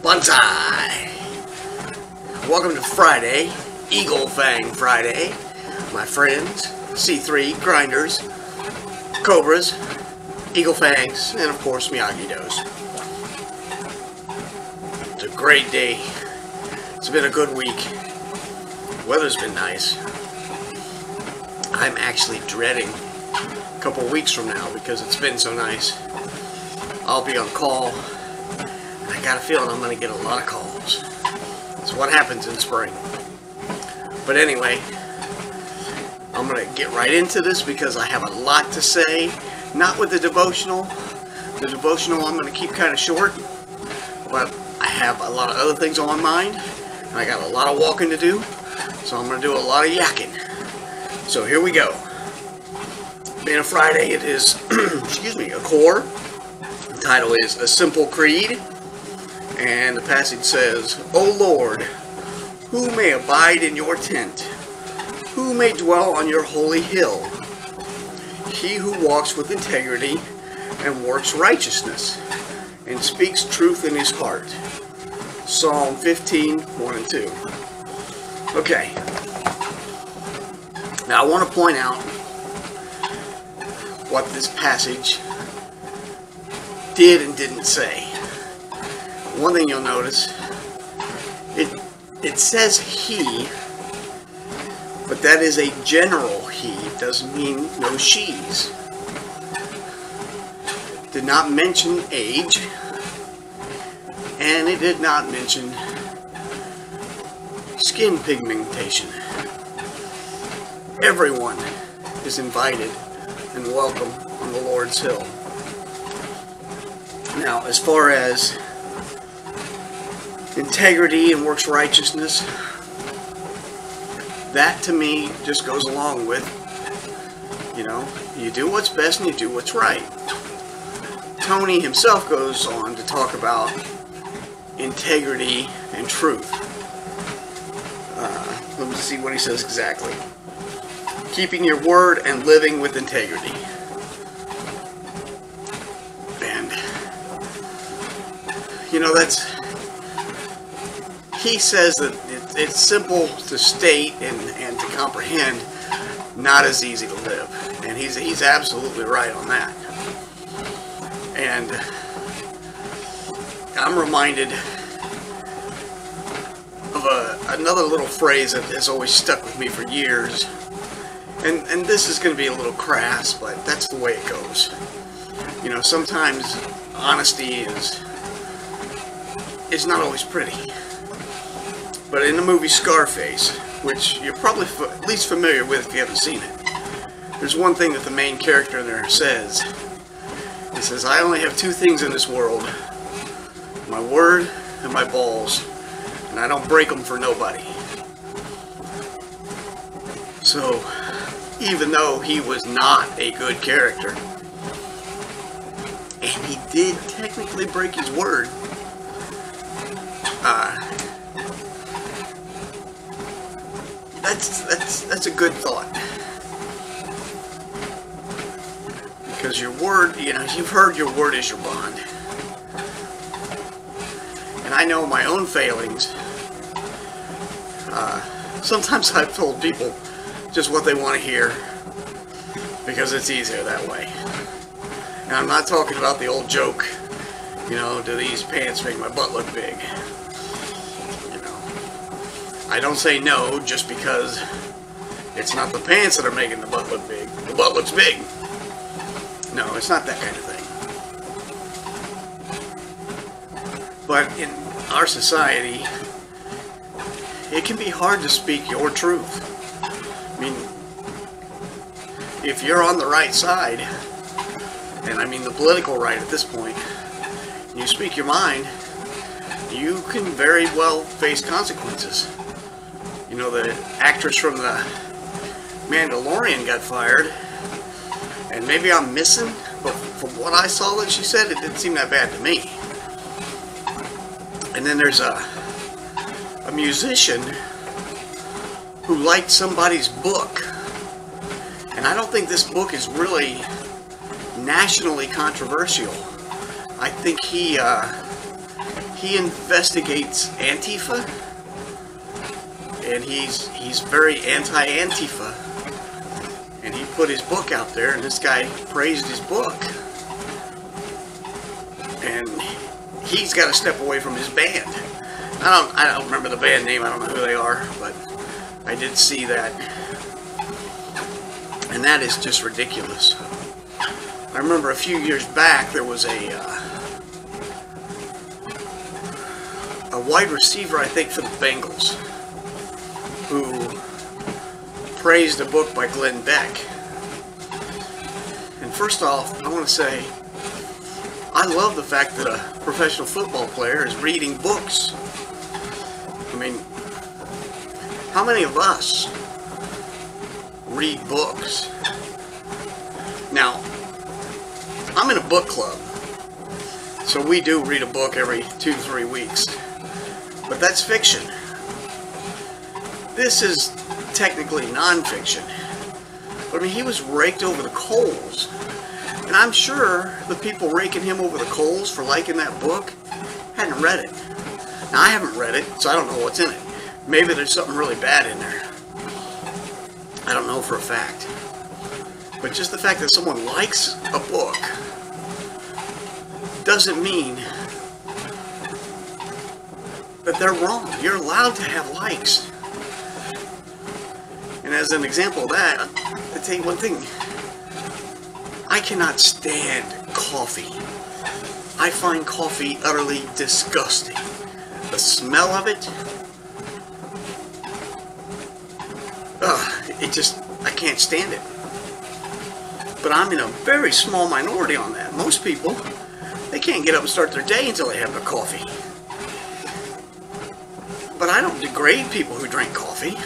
Bonsai! Welcome to Friday, Eagle Fang Friday. My friends, C3, Grinders, Cobras, Eagle Fangs, and of course Miyagi-Dos. It's a great day. It's been a good week. Weather's been nice. I'm actually dreading a couple weeks from now because it's been so nice. I'll be on call. I got a feeling I'm going to get a lot of calls. That's what happens in spring. But anyway, I'm going to get right into this because I have a lot to say. Not with the devotional. The devotional I'm going to keep kind of short. But I have a lot of other things on my mind. And I got a lot of walking to do. So I'm going to do a lot of yakking. So here we go. Being a Friday, it is, excuse me, a core. The title is A Simple Creed. And the passage says, O Lord, who may abide in your tent? Who may dwell on your holy hill? He who walks with integrity and works righteousness and speaks truth in his heart. Psalm 15, 1 and 2. Okay. Now I want to point out what this passage did and didn't say. One thing you'll notice, it says he, but that is a general he. It doesn't mean no she's. Did not mention age, and it did not mention skin pigmentation. Everyone is invited and welcome on the Lord's Hill. Now, as far as integrity and works righteousness, that to me just goes along with, you do what's best and you do what's right. Tony himself goes on to talk about integrity and truth. Let me see what he says exactly. Keeping your word and living with integrity. And, he says that it's simple to state and to comprehend, not as easy to live. And he's absolutely right on that. And I'm reminded of another little phrase that has always stuck with me for years. And this is going to be a little crass, but that's the way it goes. Sometimes honesty is not always pretty. But in the movie Scarface, which you're probably at least familiar with if you haven't seen it, there's one thing that the main character there says. He says, I only have two things in this world, my word and my balls, and I don't break them for nobody. So, even though he was not a good character, and he did technically break his word, that's a good thought. Because your word, you've heard your word is your bond. And I know my own failings. Sometimes I've told people just what they want to hear because it's easier that way. Now I'm not talking about the old joke, do these pants make my butt look big? I don't say no just because it's not the pants that are making the butt look big. The butt looks big. No, it's not that kind of thing. But in our society, it can be hard to speak your truth. I mean, if you're on the right side, and I mean the political right at this point, and you speak your mind, you can very well face consequences. The actress from the Mandalorian got fired, and maybe I'm missing, but from what I saw that she said, it didn't seem that bad to me. And then there's a musician who liked somebody's book, and I don't think this book is really nationally controversial. I think he he investigates Antifa, and he's very anti-Antifa, and he put his book out there, and this guy praised his book, and he's got to step away from his band. I don't remember the band name. I don't know who they are, but I did see that, and that is just ridiculous. I remember a few years back there was a wide receiver, I think, for the Bengals, who praised a book by Glenn Beck. And first off, I want to say I love the fact that a professional football player is reading books. I mean, how many of us read books? Now, I'm in a book club, so we do read a book every 2 to 3 weeks, but that's fiction. This is technically non-fiction, but I mean, he was raked over the coals, and I'm sure the people raking him over the coals for liking that book hadn't read it. Now, I haven't read it, so I don't know what's in it. Maybe there's something really bad in there. I don't know for a fact. But just the fact that someone likes a book doesn't mean that they're wrong. You're allowed to have likes. And as an example of that, I'll tell you one thing. I cannot stand coffee. I find coffee utterly disgusting. The smell of it, I can't stand it. But I'm in a very small minority on that. Most people, they can't get up and start their day until they have their coffee. But I don't degrade people who drink coffee.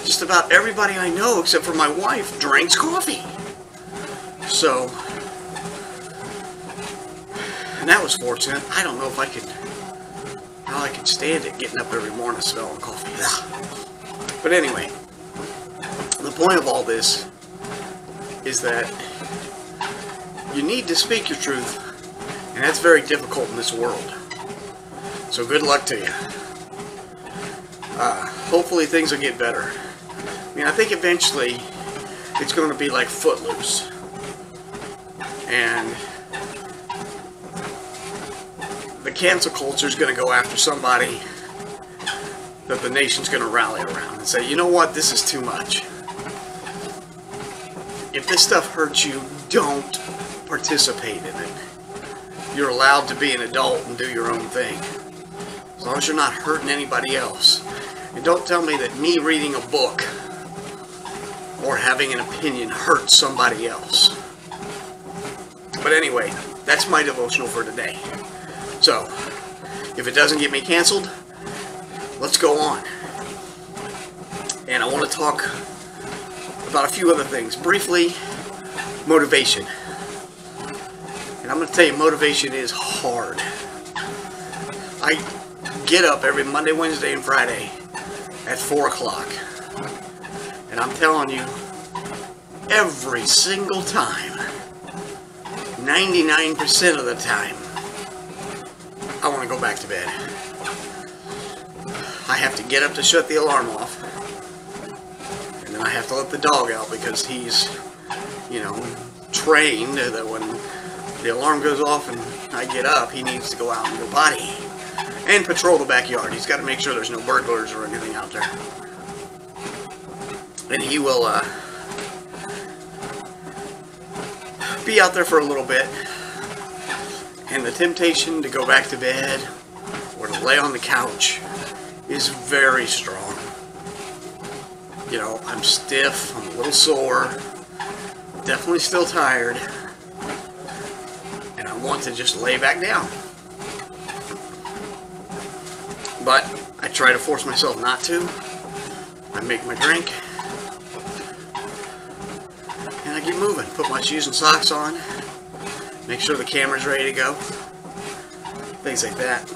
Just about everybody I know, except for my wife, drinks coffee. So, and that was fortunate. I don't know if I could, how I could stand it, getting up every morning smelling coffee. But anyway, the point of all this is that you need to speak your truth, and that's very difficult in this world. So good luck to you. Hopefully things will get better. I mean, I think eventually it's going to be like Footloose. And the cancel culture is going to go after somebody that the nation's going to rally around and say, you know what, this is too much. If this stuff hurts you, don't participate in it. You're allowed to be an adult and do your own thing, as long as you're not hurting anybody else. And don't tell me that me reading a book or having an opinion hurts somebody else. But anyway, that's my devotional for today. So, if it doesn't get me canceled, let's go on. And I want to talk about a few other things. Briefly, motivation. And I'm going to tell you, motivation is hard. I get up every Monday, Wednesday, and Friday at 4 o'clock. And I'm telling you, every single time, 99% of the time, I want to go back to bed. I have to get up to shut the alarm off. And then I have to let the dog out because he's, you know, trained that when the alarm goes off and I get up, he needs to go out and go potty. And patrol the backyard. He's got to make sure there's no burglars or anything out there. And he will be out there for a little bit. And the temptation to go back to bed or to lay on the couch is very strong. You know, I'm stiff, I'm a little sore, definitely still tired, and I want to just lay back down. But I try to force myself not to. I make my drink, and I get moving. Put my shoes and socks on, make sure the camera's ready to go, things like that.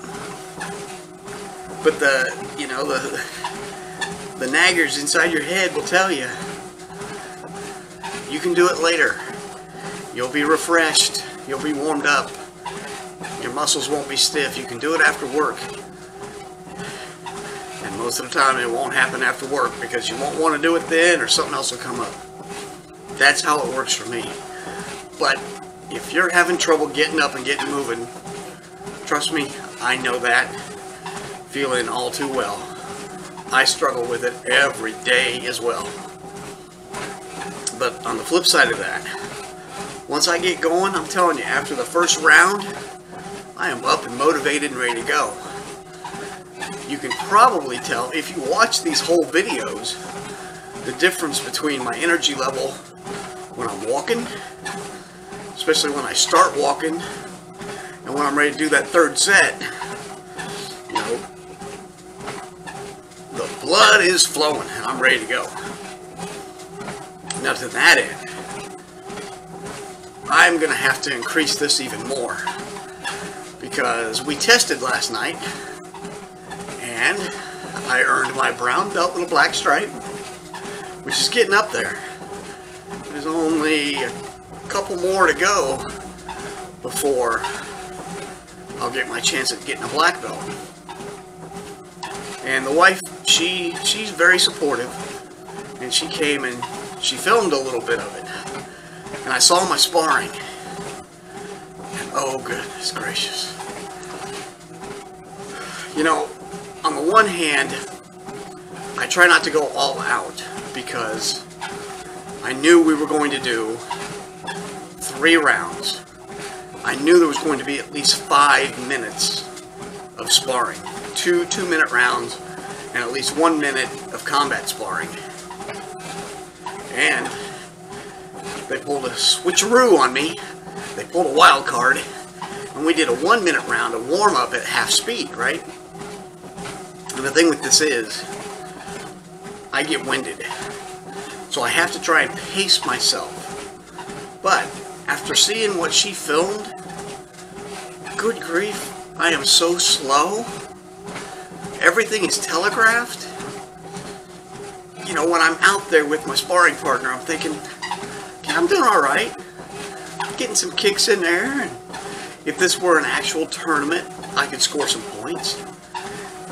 But the naggers inside your head will tell you, you can do it later. You'll be refreshed. You'll be warmed up. Your muscles won't be stiff. You can do it after work. And most of the time it won't happen after work because you won't want to do it then or something else will come up. That's how it works for me. But if you're having trouble getting up and getting moving, trust me, I know that feeling all too well. I struggle with it every day as well. But on the flip side of that, once I get going, I'm telling you, after the first round, I am up and motivated and ready to go. You can probably tell, if you watch these whole videos, the difference between my energy level when I'm walking, especially when I start walking, and when I'm ready to do that third set. You know, the blood is flowing and I'm ready to go. Now to that end, I'm going to have to increase this even more because we tested last night and I earned my brown belt with a black stripe, which is getting up there. There's only a couple more to go before I'll get my chance at getting a black belt. And the wife, she's very supportive, and she came and she filmed a little bit of it. And I saw my sparring. And oh goodness gracious. You know, on the one hand, I try not to go all out because I knew we were going to do 3 rounds. I knew there was going to be at least 5 minutes of sparring. 2 2-minute rounds and at least 1 minute of combat sparring. And they pulled a switcheroo on me. They pulled a wild card. And we did a 1-minute round, a warm-up at half speed, right? And the thing with this is, I get winded. So I have to try and pace myself. But after seeing what she filmed, good grief, I am so slow. Everything is telegraphed. You know, when I'm out there with my sparring partner, I'm thinking, okay, I'm doing alright. Getting some kicks in there. And if this were an actual tournament, I could score some points.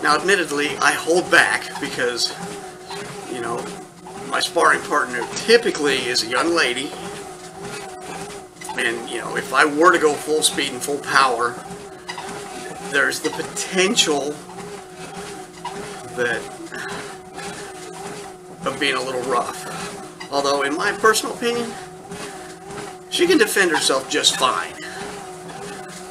Now, admittedly, I hold back because, you know, my sparring partner typically is a young lady. And, you know, if I were to go full speed and full power, there's the potential of being a little rough. Although, in my personal opinion, she can defend herself just fine.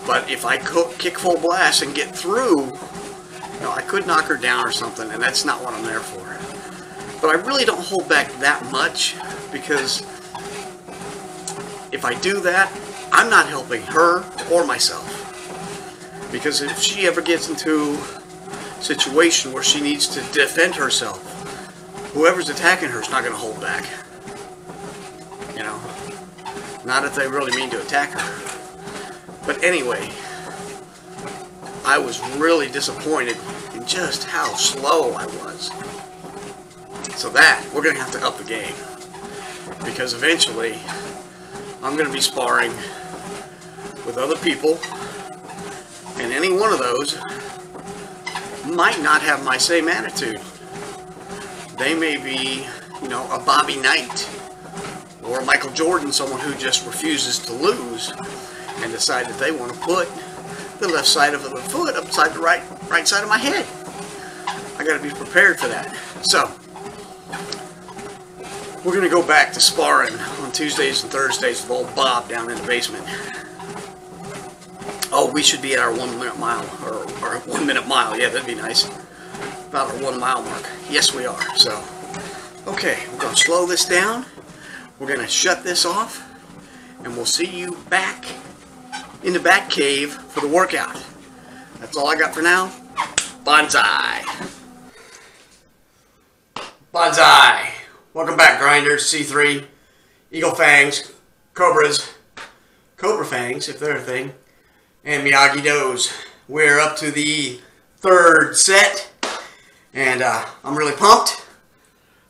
But if I kick full blast and get through, you know, I could knock her down or something, and that's not what I'm there for. But I really don't hold back that much, because if I do that, I'm not helping her or myself. Because if she ever gets into a situation where she needs to defend herself, whoever's attacking her is not going to hold back. You know? Not if they really mean to attack her. But anyway, I was really disappointed in just how slow I was. So that, we're going to have to up the game. Because eventually, I'm going to be sparring with other people, and any one of those might not have my same attitude. They may be, you know, a Bobby Knight or a Michael Jordan, someone who just refuses to lose and decide that they want to put the left side of the foot upside the right side of my head. I got to be prepared for that. So, we're going to go back to sparring on Tuesdays and Thursdays with old Bob down in the basement. Oh, we should be at our 1 minute mile, or 1 minute mile, yeah, that'd be nice. About our 1 mile mark. Yes, we are. So, okay, we're going to slow this down. We're going to shut this off, and we'll see you back in the Bat Cave for the workout. That's all I got for now. Bonsai. Bonsai. Welcome back, grinders. C3, Eagle Fangs, Cobras, Cobra Fangs, if they're a thing, and Miyagi-Dos. We're up to the 3rd set, and I'm really pumped.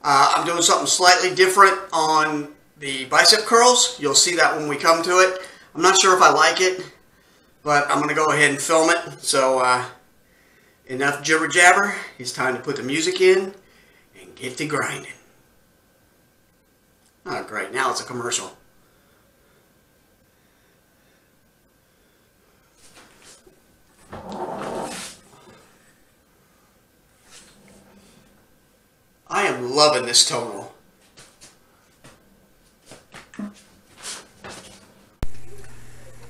I'm doing something slightly different on the bicep curls. You'll see that when we come to it. I'm not sure if I like it. But I'm going to go ahead and film it. So enough jibber jabber. It's time to put the music in and get to grinding. Oh, great. Now it's a commercial. I am loving this tonal.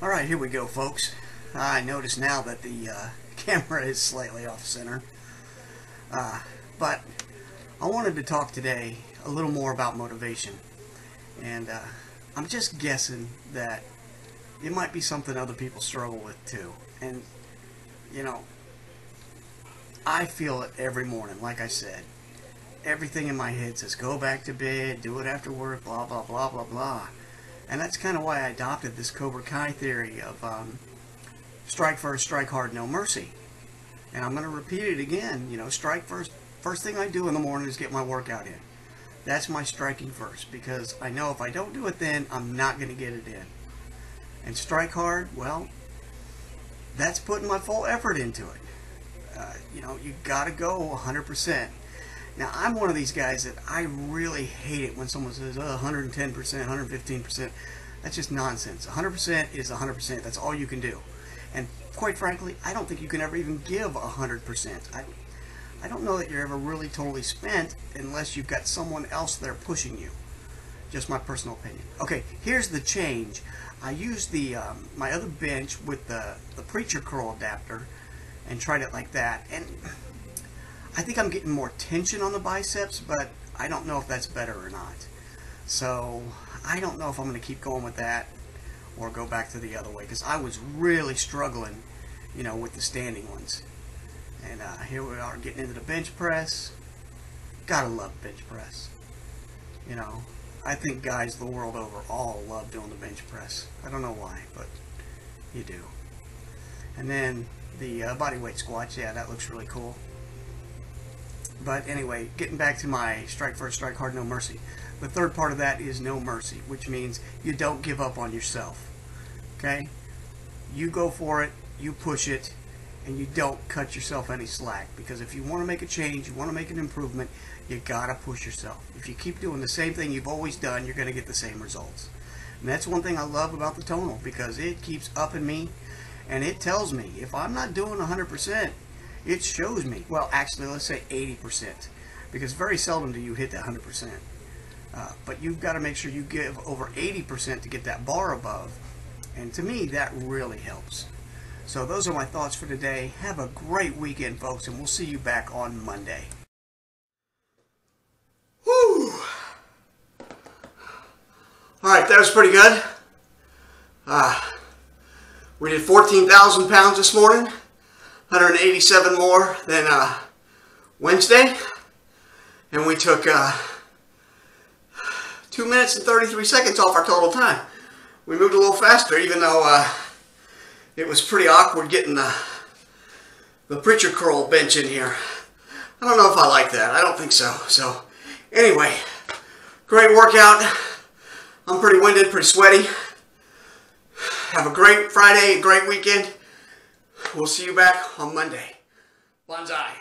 Alright, here we go, folks. I notice now that the camera is slightly off center. But I wanted to talk today a little more about motivation. And I'm just guessing that it might be something other people struggle with too. And, you know, I feel it every morning, like I said. Everything in my head says, go back to bed, do it after work, blah, blah, blah, blah, blah. And that's kind of why I adopted this Cobra Kai theory of strike first, strike hard, no mercy. And I'm going to repeat it again. You know, strike first. First thing I do in the morning is get my workout in. That's my striking first, because I know if I don't do it then, I'm not going to get it in. And strike hard, well, that's putting my full effort into it. You know, you got to go 100%. Now, I'm one of these guys that I really hate it when someone says, oh, 110%, 115%. That's just nonsense. 100% is 100%. That's all you can do. And quite frankly, I don't think you can ever even give 100%. I don't know that you're ever really totally spent unless you've got someone else there pushing you. Just my personal opinion. Okay, here's the change. I used the my other bench with the preacher curl adapter and tried it like that. And I think I'm getting more tension on the biceps, but I don't know if that's better or not. So I don't know if I'm going to keep going with that or go back to the other way, because I was really struggling, you know, with the standing ones. And here we are getting into the bench press. Gotta love bench press. You know, I think guys the world over all love doing the bench press. I don't know why, but you do. And then the bodyweight squats, yeah, that looks really cool. But anyway, getting back to my strike first, strike hard, no mercy. The third part of that is no mercy, which means you don't give up on yourself. Okay? You go for it, you push it, and you don't cut yourself any slack. Because if you want to make a change, you want to make an improvement, you gotta push yourself. If you keep doing the same thing you've always done, you're gonna get the same results. And that's one thing I love about the tonal, because it keeps upping me, and it tells me if I'm not doing 100%, it shows me, well, actually, let's say 80%, because very seldom do you hit that 100%. But you've got to make sure you give over 80% to get that bar above, and to me, that really helps. So those are my thoughts for today. Have a great weekend, folks, and we'll see you back on Monday. Woo! Alright, that was pretty good. We did 14,000 pounds this morning. 187 more than Wednesday, and we took 2 minutes and 33 seconds off our total time. We moved a little faster, even though it was pretty awkward getting the preacher curl bench in here. I don't know if I like that. I don't think so. So anyway, great workout. I'm pretty winded, pretty sweaty. Have a great Friday, a great weekend. We'll see you back on Monday. Bonsai.